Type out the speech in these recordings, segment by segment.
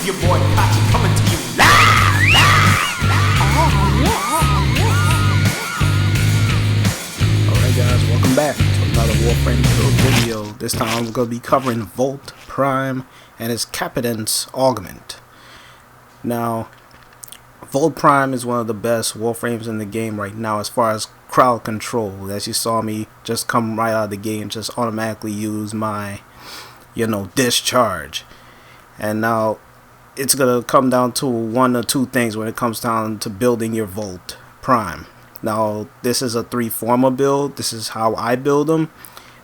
your boy Kachi coming to you live. Alright guys, welcome back to another Warframe build video. This time I'm going to be covering Volt Prime and its Capacitance augment. Now, Volt Prime is one of the best Warframes in the game right now as far as crowd control. As you saw me just come right out of the game, just automatically use my, discharge. And now it's going to come down to one or two things when it comes down to building your Volt Prime. Now, this is a 3 Forma build. This is how I build them.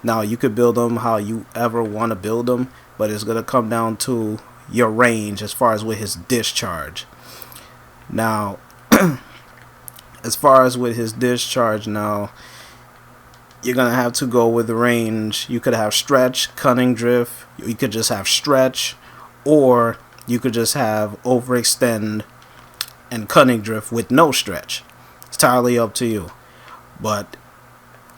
Now, you could build them how you ever want to build them, but it's going to come down to your range as far as with his discharge. Now, as far as with his discharge, now, you're going to have to go with the range. You could have stretch, cunning drift. You could just have stretch, or you could just have overextend and cunning drift with no stretch. It's entirely up to you. But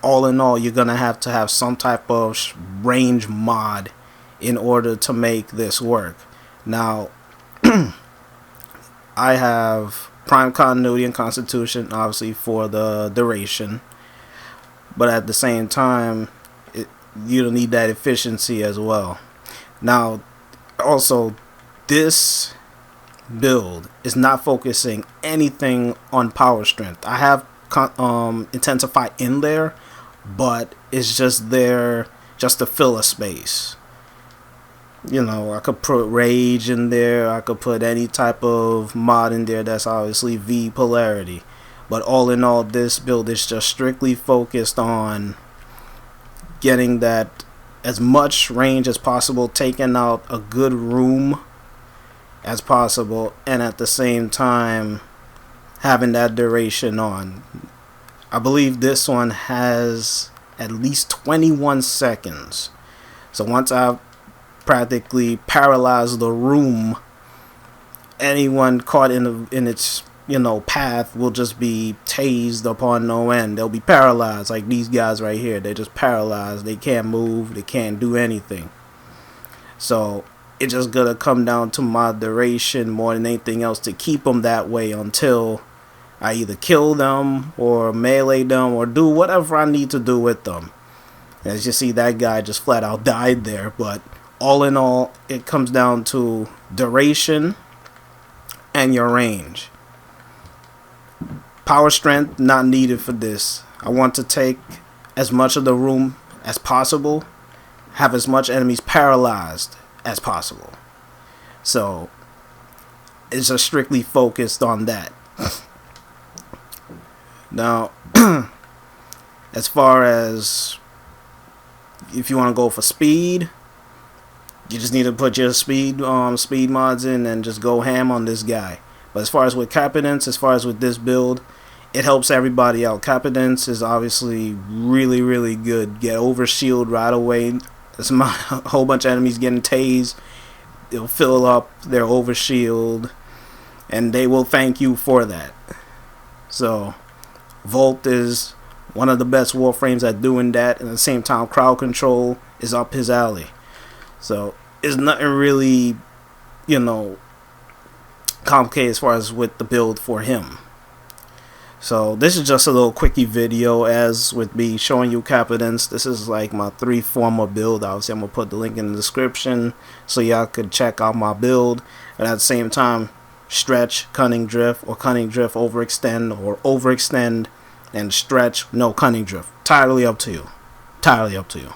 all in all, you're going to have some type of range mod in order to make this work. Now, I have prime continuity and constitution, obviously, for the duration. But at the same time, you don't need that efficiency as well. Now, also, this build is not focusing anything on power strength. I have intensify in there, but it's just there just to fill a space. I could put rage in there. I could put any type of mod in there that's obviously V polarity. But all in all, this build is just strictly focused on getting that as much range as possible, taking out a good room as possible, and at the same time having that duration on. I believe this one has at least 21 seconds. So once I've practically paralyzed the room, anyone caught in its path will just be tased upon no end. They'll be paralyzed, like these guys right here. They're just paralyzed. They can't move. They can't do anything. So it's just gonna come down to my duration more than anything else to keep them that way until I either kill them or melee them or do whatever I need to do with them. As you see, that guy just flat out died there. But all in all, it comes down to duration and your range. Power strength not needed for this. I want to take as much of the room as possible, have as much enemies paralyzed as possible. So it's just strictly focused on that. Now, as far as if you want to go for speed, you just need to put your speed mods in and just go ham on this guy. But as far as with Capacitance, as far as with this build, it helps everybody out. Capacitance is obviously really, really good. Get over shield right away. There's a whole bunch of enemies getting tased. They'll fill up their over shield, and they will thank you for that. So, Volt is one of the best Warframes at doing that, and at the same time, crowd control is up his alley. So, it's nothing really, complicated as far as with the build for him. So this is just a little quickie video as with me showing you Capacitance. This is like my 3 Forma build. Obviously I'm going to put the link in the description so y'all could check out my build. And at the same time, stretch, cunning drift, or cunning drift overextend, or overextend and stretch, no cunning drift. Entirely up to you. Entirely up to you.